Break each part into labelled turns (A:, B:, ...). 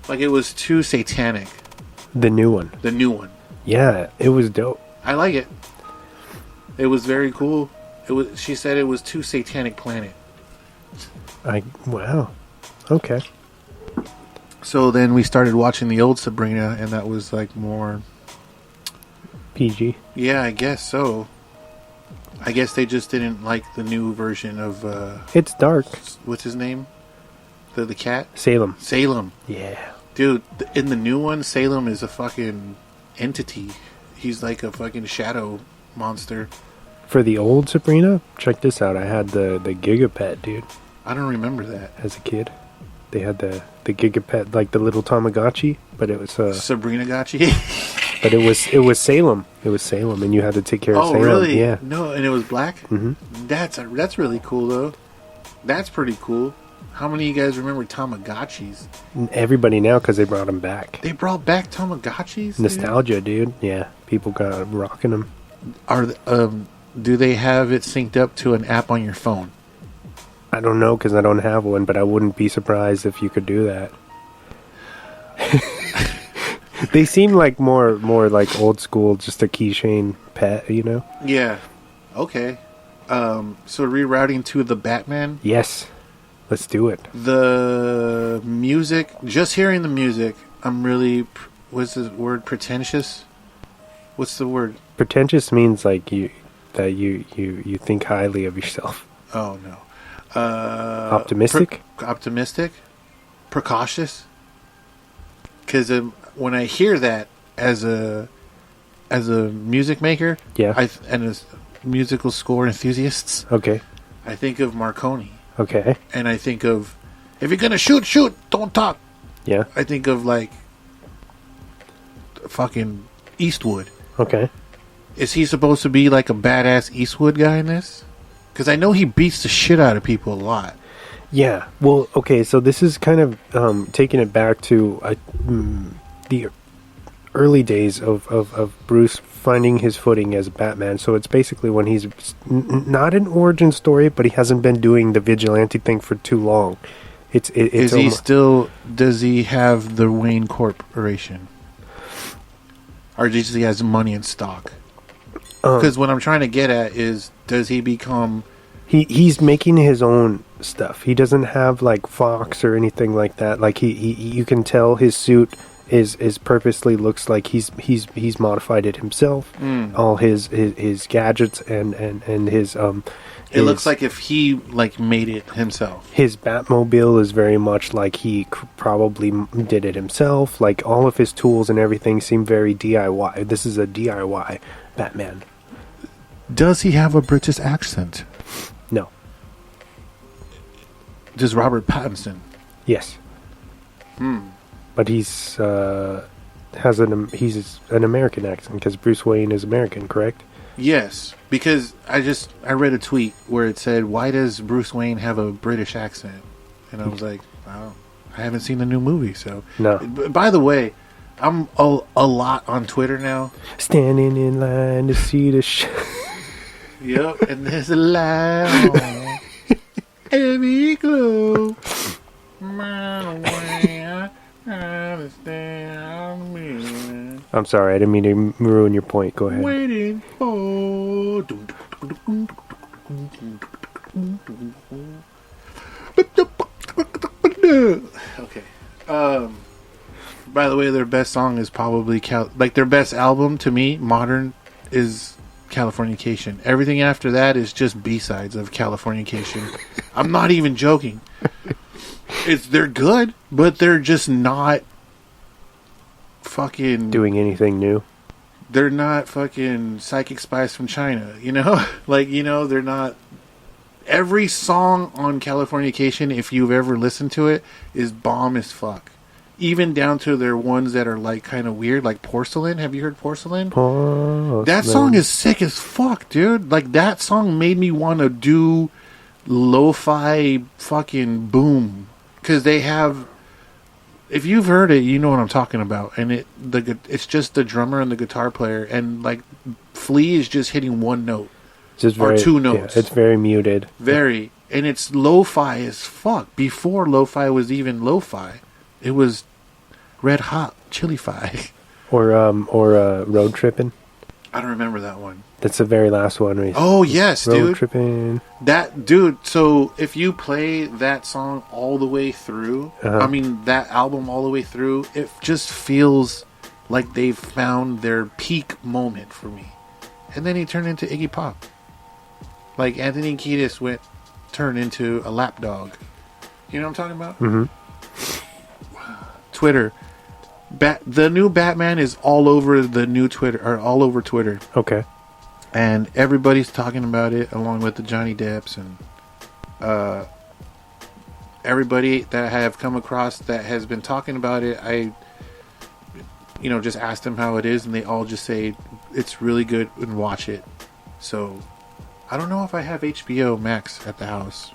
A: like it was too satanic.
B: The new one.
A: The new one.
B: Yeah, it was dope.
A: I like it. It was very cool. She said it was too satanic planet.
B: Wow. Okay.
A: So then we started watching the old Sabrina, and that was like more
B: PG.
A: Yeah, I guess so. I guess they just didn't like the new version of
B: It's dark.
A: What's his name? The cat?
B: Salem.
A: Yeah. Dude, in the new one, Salem is a fucking entity. He's like a fucking shadow monster.
B: For the old Sabrina, check this out. I had the Gigapet, dude.
A: I don't remember that.
B: As a kid. They had the Gigapet, like the little Tamagotchi, but it was
A: Sabrina Gotchi.
B: But it was Salem. It was Salem, and you had to take care of Salem.
A: Oh, really?
B: Yeah.
A: No, and it was black?
B: Mm-hmm.
A: That's really cool, though. That's pretty cool. How many of you guys remember Tamagotchis?
B: Everybody now, because they brought them back.
A: They brought back Tamagotchis?
B: Nostalgia, dude. Yeah, people got rocking them.
A: Do they have it synced up to an app on your phone?
B: I don't know, because I don't have one, but I wouldn't be surprised if you could do that. They seem like more like old school, just a keychain pet, you know?
A: Yeah. Okay. So rerouting to the Batman?
B: Yes. Let's do it.
A: The music, just hearing the music, I'm really, what's the word, pretentious? What's the word?
B: Pretentious means like you think highly of yourself.
A: Oh, no.
B: Optimistic?
A: Optimistic? Precautious? Because when I hear that as a music maker,
B: yeah,
A: and as musical score enthusiasts,
B: okay,
A: I think of Marconi.
B: Okay.
A: And I think of, if you're gonna shoot, don't talk.
B: Yeah.
A: I think of like fucking Eastwood.
B: Okay.
A: Is he supposed to be like a badass Eastwood guy in this? Because I know he beats the shit out of people a lot.
B: Yeah. Well, okay, so this is kind of taking it back to the early days of Bruce finding his footing as Batman. So it's basically when he's not an origin story, but he hasn't been doing the vigilante thing for too long. Does he have the Wayne Corporation? Or does he has money in stock? Because what I'm trying to get at is, does he become... He's making his own stuff. He doesn't have like Fox or anything like that. Like you can tell his suit is purposely looks like he's modified it himself. All his gadgets and his
A: it looks like if he like made it himself.
B: His Batmobile is very much like he probably did it himself. Like all of his tools and everything seem very DIY. This is a DIY Batman.
A: Does he have a British accent?
B: No.
A: Does Robert Pattinson?
B: Yes. But he's an American accent because Bruce Wayne is American, correct?
A: Yes, because I read a tweet where it said, "Why does Bruce Wayne have a British accent?" And I was like, "Wow, I haven't seen the new movie." So,
B: no.
A: By the way, I'm a lot on Twitter now.
B: Standing in line to see the show.
A: Yep, and there's a line every glow.
B: I'm sorry, I didn't mean to ruin your point. Go ahead.
A: Waiting for. Okay. By the way, their best song is probably their best album to me, modern, is Californication. Everything after that is just B-sides of Californication. I'm not even joking. They're good, but they're just not fucking
B: doing anything new.
A: They're not fucking Psychic Spies from China, you know? Like, you know, they're not. Every song on Californication, if you've ever listened to it, is bomb as fuck. Even down to their ones that are like kind of weird, like Porcelain. Have you heard Porcelain? That song is sick as fuck, dude. Like, that song made me want to do lo-fi fucking boom. Because they have... If you've heard it, you know what I'm talking about. And it's just the drummer and the guitar player. And, like, Flea is just hitting one note.
B: Just
A: or two notes.
B: Yeah, it's very muted.
A: Very. And it's lo-fi as fuck. Before lo-fi was even lo-fi. It was red hot chili-fi.
B: Or Road Trippin'.
A: I don't remember that one.
B: That's the very last one. Right?
A: Oh, yes,
B: Road
A: dude.
B: Trippin'.
A: Dude, so if you play that song all the way through, that album all the way through, it just feels like they've found their peak moment for me. And then he turned into Iggy Pop. Like Anthony Kiedis turned into a lapdog. You know what I'm talking about?
B: Mm-hmm.
A: Twitter. The new Batman is all over the new Twitter, or all over Twitter.
B: Okay.
A: And everybody's talking about it, along with the Johnny Depp's and everybody that I have come across that has been talking about it. I, just asked them how it is, and they all just say it's really good and watch it. So, I don't know if I have HBO Max at the house.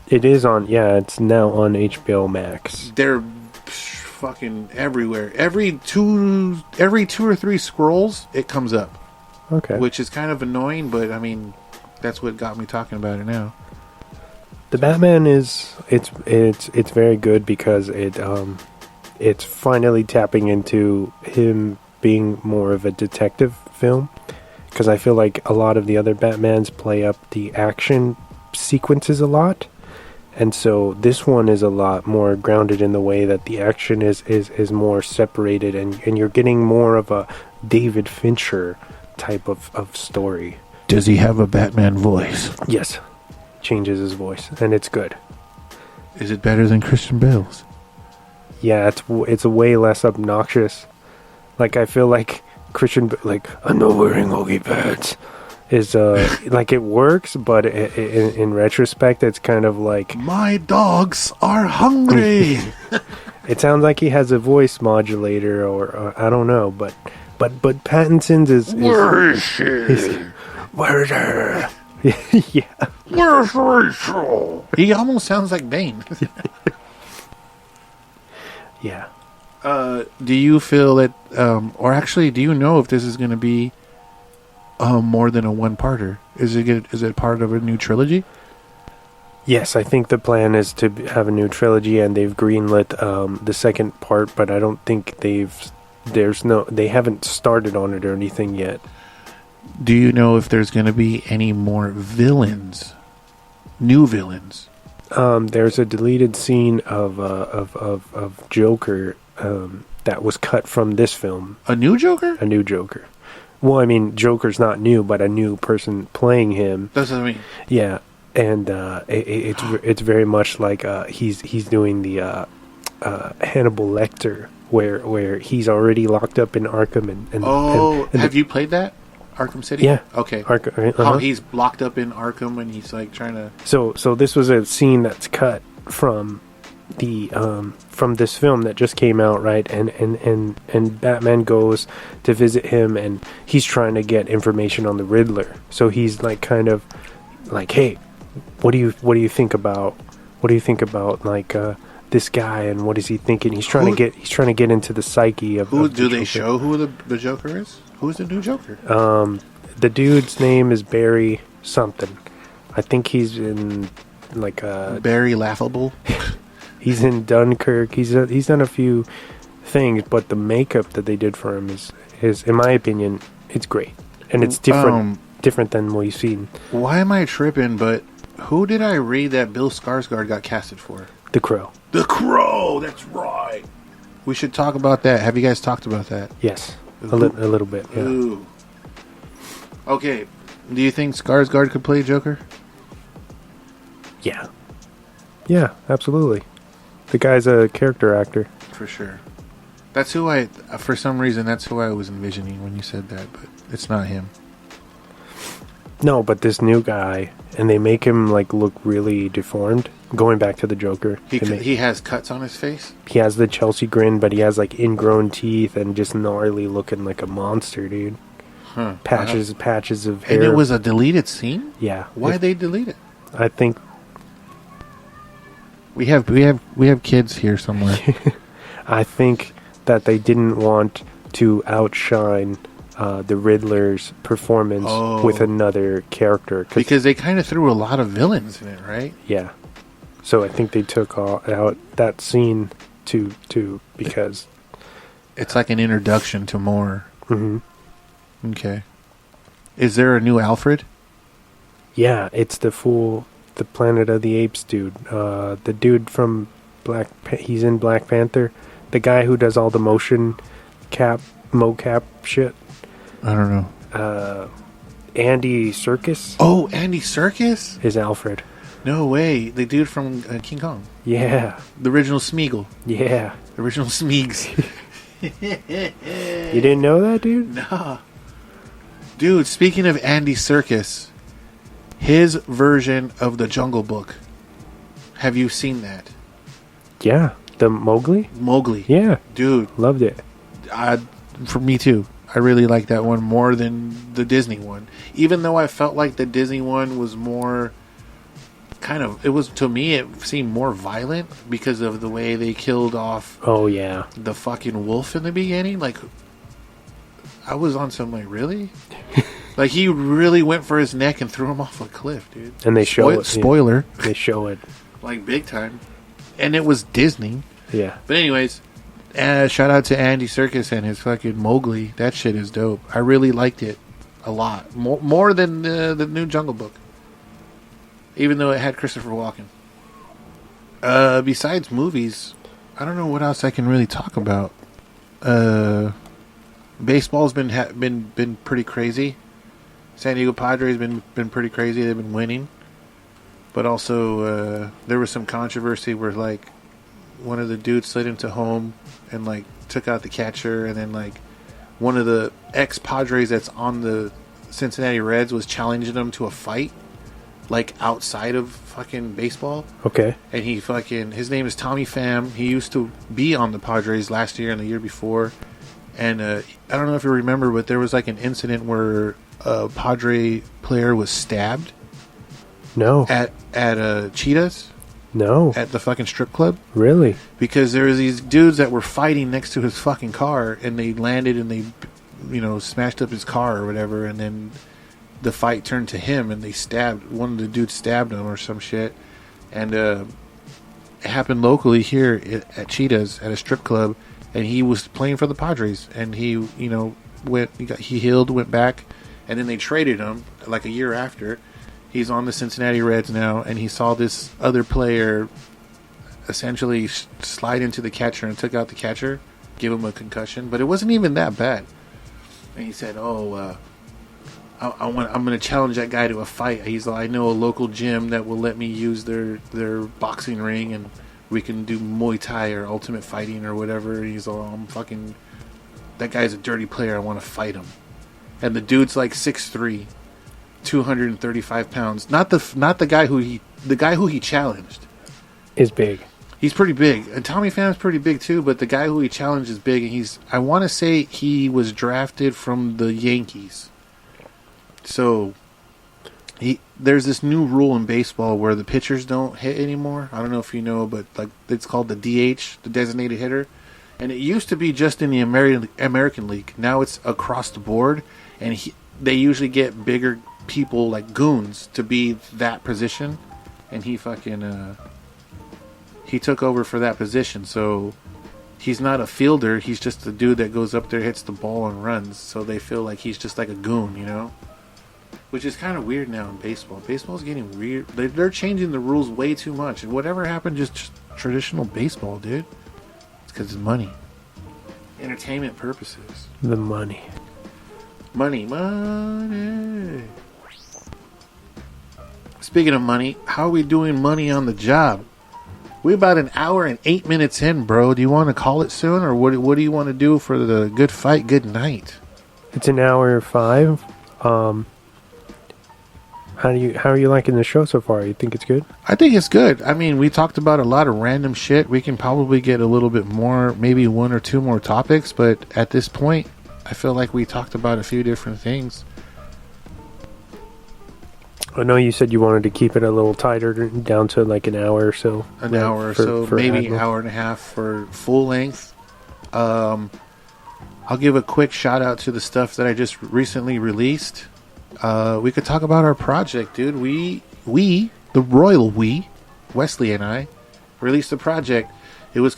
B: It is on. Yeah, it's now on HBO Max.
A: They're fucking everywhere. Every two or three scrolls, it comes up.
B: Okay.
A: Which is kind of annoying, but I mean, that's what got me talking about it now.
B: The Batman it's very good because it's finally tapping into him being more of a detective film, because I feel like a lot of the other Batmans play up the action sequences a lot, and so this one is a lot more grounded in the way that the action is more separated, and you're getting more of a David Fincher type of story.
A: Does he have a Batman voice?
B: Yes. Changes his voice, and it's good.
A: Is it better than Christian Bale's?
B: Yeah, it's way less obnoxious. Like, I feel like Christian, like, I'm not wearing hockey pads, is like, it works, but in retrospect, it's kind of like,
A: my dogs are hungry.
B: It sounds like he has a voice modulator, or I don't know, but Pattinson's is
A: where is she?
B: Where's her? Yeah.
A: Where's Rachel? He almost sounds like Bane.
B: Yeah.
A: Do you feel that, or actually, do you know if this is going to be more than a one-parter? Is it part of a new trilogy?
B: Yes, I think the plan is to have a new trilogy, and they've greenlit the second part, but I don't think they haven't started on it or anything yet.
A: Do you know if there's going to be any more villains? New villains?
B: There's a deleted scene of Joker that was cut from this film.
A: A new Joker?
B: A new Joker. Well, I mean, Joker's not new, but a new person playing him.
A: That's what I mean.
B: Yeah, and it's very much like he's doing the Hannibal Lecter, where he's already locked up in Arkham and
A: have you played that? Arkham City?
B: Yeah.
A: Okay.
B: Uh-huh.
A: How he's locked up in Arkham and he's like trying to...
B: So this was a scene that's cut from the from this film that just came out, right? And Batman goes to visit him, and he's trying to get information on the Riddler. So he's like kind of like, hey, what do you think about like this guy, and what is he thinking? He's trying to get into the psyche of...
A: Who do they show who the Joker is? Who's the new Joker?
B: The dude's name is Barry something. I think he's in like
A: Barry Laughable.
B: He's in Dunkirk. He's done a few things, but the makeup that they did for him is in my opinion, it's great, and it's different than what you've seen.
A: Why am I tripping? But who did I read that Bill Skarsgård got casted for?
B: The Crow.
A: The Crow. That's right. We should talk about that. Have you guys talked about that?
B: Yes. A little bit, yeah.
A: Ooh. Okay. Do you think Skarsgård could play Joker?
B: Yeah. Yeah, absolutely. The guy's a character actor.
A: For sure. That's who for some reason, that's who I was envisioning when you said that, but it's not him.
B: No, but this new guy, and they make him like look really deformed. Going back to the Joker,
A: he has cuts on his face.
B: He has the Chelsea grin, but he has like ingrown teeth and just gnarly looking like a monster, dude.
A: Huh.
B: Patches of hair.
A: And it was a deleted scene?
B: Yeah.
A: Why they delete it?
B: I think
A: we have kids here somewhere.
B: I think that they didn't want to outshine the Riddler's performance with another character.
A: Because they kind of threw a lot of villains in it, right?
B: Yeah. So I think they took out that scene because
A: it's like an introduction to more.
B: Mm-hmm.
A: Okay. Is there a new Alfred?
B: Yeah, it's the Planet of the Apes dude. The dude from he's in Black Panther. The guy who does all the mocap shit.
A: I don't know.
B: Andy Serkis.
A: Oh, Andy Serkis
B: is Alfred.
A: No way. The dude from King Kong.
B: Yeah.
A: The original Smeagol.
B: Yeah.
A: The original Smeegs.
B: You didn't know that, dude?
A: Nah. Dude, speaking of Andy Serkis, his version of the Jungle Book. Have you seen that?
B: Yeah. The Mowgli?
A: Mowgli.
B: Yeah.
A: Dude.
B: Loved it.
A: For me too. I really like that one more than the Disney one. Even though I felt like the Disney one was more to me it seemed more violent because of the way they killed off the fucking wolf in the beginning. Like, I was on some like, really? Like, he really went for his neck and threw him off a cliff, dude.
B: And they show it.
A: Spoiler.
B: Yeah. They show it.
A: Like, big time. And it was Disney.
B: Yeah.
A: But anyways, shout out to Andy Serkis and his fucking Mowgli. That shit is dope. I really liked it a lot. More than the new Jungle Book. Even though it had Christopher Walken. Besides movies, I don't know what else I can really talk about. Baseball's been pretty crazy. San Diego Padres been pretty crazy. They've been winning. But also, there was some controversy where, like, one of the dudes slid into home and, like, took out the catcher. And then, like, one of the ex-Padres that's on the Cincinnati Reds was challenging them to a fight. Like, outside of fucking baseball.
B: Okay.
A: And his name is Tommy Pham. He used to be on the Padres last year and the year before. And I don't know if you remember, but there was like an incident where a Padre player was stabbed.
B: No.
A: At Cheetah's.
B: No.
A: At the fucking strip club.
B: Really?
A: Because there was these dudes that were fighting next to his fucking car, and they landed and they, smashed up his car or whatever, and then the fight turned to him, and one of the dudes stabbed him or some shit. And it happened locally here at Cheetah's at a strip club, and he was playing for the Padres, and he healed, went back, and then they traded him like a year after. He's on the Cincinnati Reds now, and he saw this other player essentially slide into the catcher and took out the catcher, give him a concussion, but it wasn't even that bad. And he said, I'm going to challenge that guy to a fight. He's like, I know a local gym that will let me use their boxing ring, and we can do Muay Thai or Ultimate Fighting or whatever. And he's like, that guy's a dirty player. I want to fight him. And the dude's like 6'3", 235 pounds. Not the guy who he challenged
B: is big.
A: He's pretty big. And Tommy Pham's pretty big too, but the guy who he challenged is big. And I want to say he was drafted from the Yankees. So, there's this new rule in baseball where the pitchers don't hit anymore. I don't know if you know, but like it's called the DH, the designated hitter. And it used to be just in the American League. Now it's across the board, and they usually get bigger people like goons to be that position. And he took over for that position. So he's not a fielder. He's just the dude that goes up there, hits the ball, and runs. So they feel like he's just like a goon, Which is kind of weird now in baseball. Baseball's getting weird. They're changing the rules way too much. And whatever happened just traditional baseball, dude? It's because it's money. Entertainment purposes.
B: The money.
A: Money. Speaking of money, how are we doing money on the job? We're about an hour and 8 minutes in, bro. Do you want to call it soon? Or what do you want to do for the good fight, good night?
B: It's an hour and 5. How are you liking the show so far? You think it's good?
A: I think it's good. I mean, we talked about a lot of random shit. We can probably get a little bit more, maybe 1 or 2 more topics, but at this point, I feel like we talked about a few different things.
B: I know you said you wanted to keep it a little tighter, down to like an hour or so.
A: An hour or so, maybe an hour and a half for full length. I I'll give a quick shout out to the stuff that I just recently released. We could talk about our project, dude. We, the royal we, Wesley and I, released a project. It was